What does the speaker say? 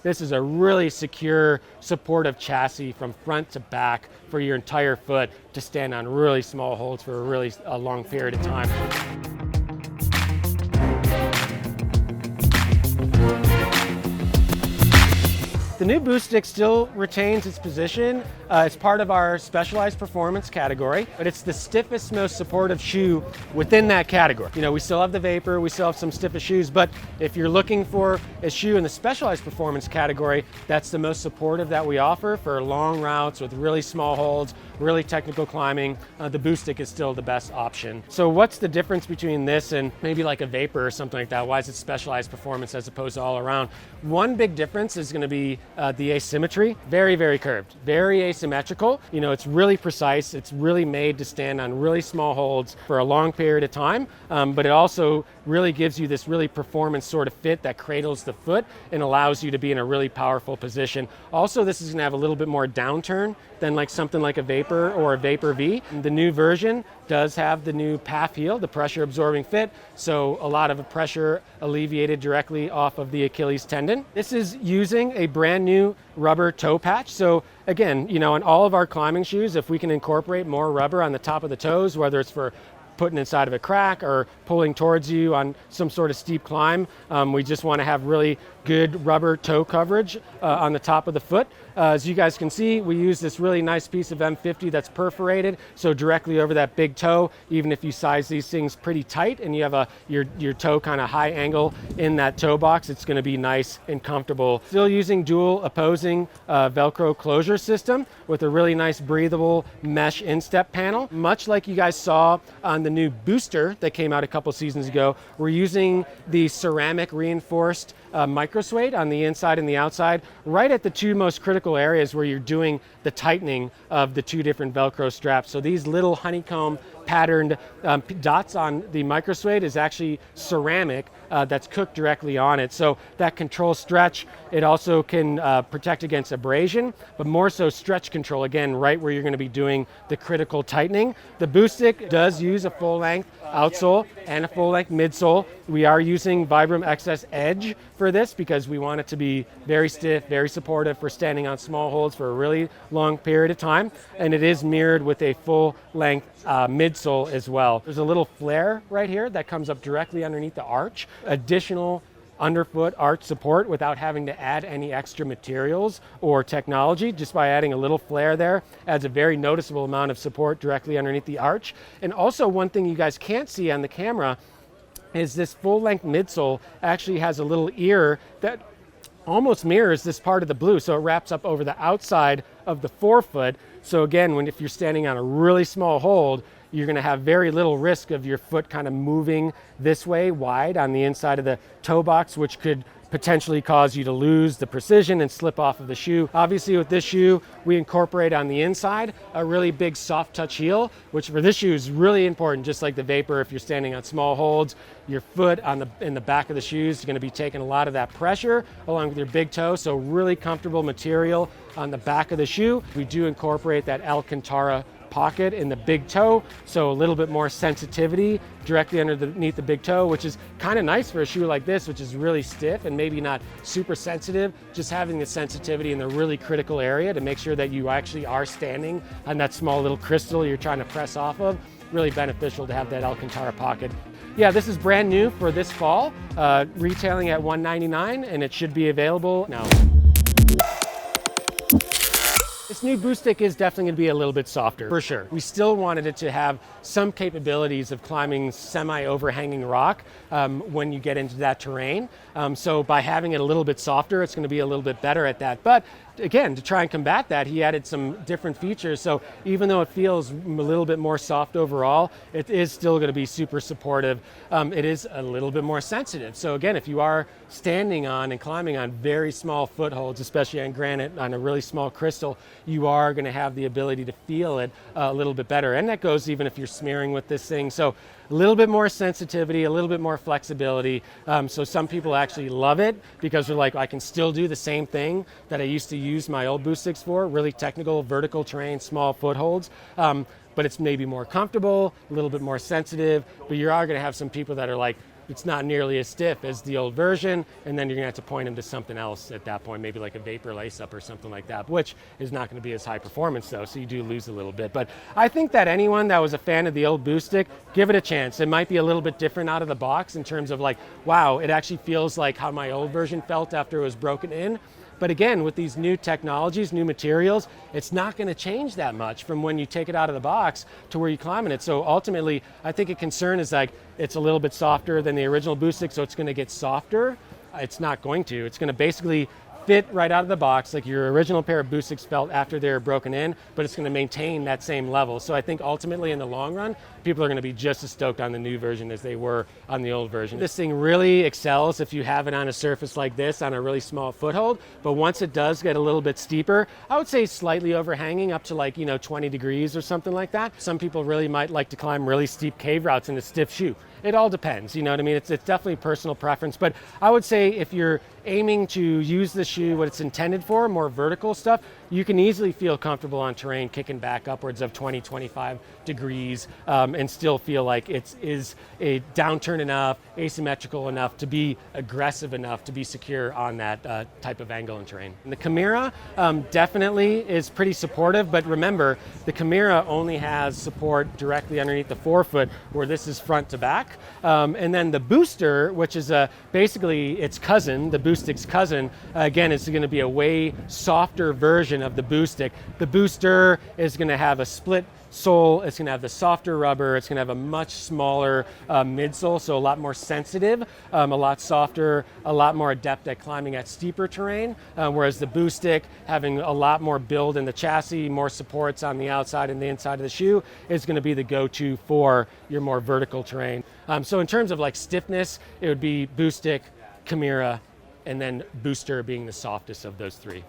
This is a really secure, supportive chassis from front to back for your entire foot to stand on really small holds for a really long period of time. The new Boostic still retains its position. It's part of our specialized performance category, but it's the stiffest, most supportive shoe within that category. You know, we still have the Vapor, we still have some stiffest shoes, but if you're looking for a shoe in the specialized performance category, that's the most supportive that we offer for long routes with really small holds, really technical climbing. The Boostic is still the best option. So what's the difference between this and maybe like a Vapor or something like that? Why is it specialized performance as opposed to all around? One big difference is going to be the asymmetry. Very, very curved, very asymmetrical. You know, it's really precise. It's really made to stand on really small holds for a long period of time, but it also really gives you this really performance sort of fit that cradles the foot and allows you to be in a really powerful position. Also, this is going to have a little bit more downturn than like something like a Vapor or a Vapor V. The new version does have the new PAF heel, the pressure absorbing fit, so a lot of pressure alleviated directly off of the Achilles tendon. This is using a brand new rubber toe patch. So again, you know, in all of our climbing shoes, if we can incorporate more rubber on the top of the toes, whether it's for putting inside of a crack or pulling towards you on some sort of steep climb, we just want to have really good rubber toe coverage on the top of the foot. As you guys can see, we use this really nice piece of M50 that's perforated, so directly over that big toe. Even if you size these things pretty tight and you have your toe kind of high angle in that toe box, it's going to be nice and comfortable. Still using dual opposing Velcro closure system with a really nice breathable mesh instep panel. Much like you guys saw on the new Booster that came out a couple seasons ago, we're using the ceramic reinforced microsuede on the inside and the outside, right at the two most critical areas where you're doing the tightening of the two different Velcro straps. So these little honeycomb patterned dots on the microsuede is actually ceramic that's cooked directly on it. So that controls stretch. It also can protect against abrasion, but more so stretch control, again, right where you're going to be doing the critical tightening. The Boostic does use a full-length outsole and a full-length midsole. We are using Vibram XS Edge for this because we want it to be very stiff, very supportive for standing on small holds for a really long period of time. And it is mirrored with a full-length midsole as well. There's a little flare right here that comes up directly underneath the arch. Additional underfoot arch support without having to add any extra materials or technology. Just by adding a little flare there adds a very noticeable amount of support directly underneath the arch. And also, one thing you guys can't see on the camera is this full-length midsole actually has a little ear that almost mirrors this part of the blue, so it wraps up over the outside of the forefoot. So again, if you're standing on a really small hold, you're going to have very little risk of your foot kind of moving this way wide on the inside of the toe box, which could potentially cause you to lose the precision and slip off of the shoe. Obviously, with this shoe, we incorporate on the inside a really big soft touch heel, which for this shoe is really important. Just like the Vapor, if you're standing on small holds, your foot in the back of the shoes is going to be taking a lot of that pressure along with your big toe. So really comfortable material on the back of the shoe. We do incorporate that Alcantara pocket in the big toe, so a little bit more sensitivity directly underneath the big toe, which is kind of nice for a shoe like this, which is really stiff and maybe not super sensitive. Just having the sensitivity in the really critical area to make sure that you actually are standing on that small little crystal you're trying to press off of. Really beneficial to have that Alcantara pocket. Yeah, this is brand new for this fall, retailing at $199, and it should be available now. This new Boostic is definitely going to be a little bit softer, for sure. We still wanted it to have some capabilities of climbing semi-overhanging rock when you get into that terrain. So by having it a little bit softer, it's going to be a little bit better at that. But again, to try and combat that, he added some different features. So even though it feels a little bit more soft overall, it is still going to be super supportive. It is a little bit more sensitive. So again, if you are standing on and climbing on very small footholds, especially on granite, on a really small crystal, you are going to have the ability to feel it a little bit better. And that goes even if you're smearing with this thing. So a little bit more sensitivity, a little bit more flexibility. So some people actually love it because they're like, I can still do the same thing that I used to use my old Boostics for, really technical, vertical terrain, small footholds. But it's maybe more comfortable, a little bit more sensitive, but you are going to have some people that are like, it's not nearly as stiff as the old version, and then you're gonna have to point them to something else at that point, maybe like a vapor lace up or something like that, which is not gonna be as high performance though, so you do lose a little bit. But I think that anyone that was a fan of the old Boostic, give it a chance. It might be a little bit different out of the box in terms of like, wow, it actually feels like how my old version felt after it was broken in. But again, with these new technologies, new materials, it's not going to change that much from when you take it out of the box to where you climb in it. So ultimately, I think a concern is like, it's a little bit softer than the original Boostic, so it's going to get softer. It's not going to. It's going to basically fit right out of the box like your original pair of Boostics felt after they were broken in, but it's going to maintain that same level. So I think ultimately in the long run, people are going to be just as stoked on the new version as they were on the old version. This thing really excels if you have it on a surface like this on a really small foothold, but once it does get a little bit steeper, I would say slightly overhanging up to like, 20 degrees or something like that. Some people really might like to climb really steep cave routes in a stiff shoe. It all depends, you know what I mean? It's definitely personal preference, but I would say if you're aiming to use the shoe what it's intended for, more vertical stuff, you can easily feel comfortable on terrain kicking back upwards of 20, 25 degrees and still feel like it is a downturn enough, asymmetrical enough to be aggressive enough to be secure on that type of angle and terrain. And the Chimera definitely is pretty supportive, but remember, the Chimera only has support directly underneath the forefoot where this is front to back. And then the Booster, which is basically its cousin, the Boostic's cousin, again, is going to be a way softer version of the Boostic. The Booster is going to have a split sole, it's going to have the softer rubber, it's going to have a much smaller midsole, so a lot more sensitive, a lot softer, a lot more adept at climbing at steeper terrain, whereas the Boostic, having a lot more build in the chassis, more supports on the outside and the inside of the shoe, is going to be the go-to for your more vertical terrain. So in terms of like stiffness, it would be Boostic, Chimera, and then Booster being the softest of those three.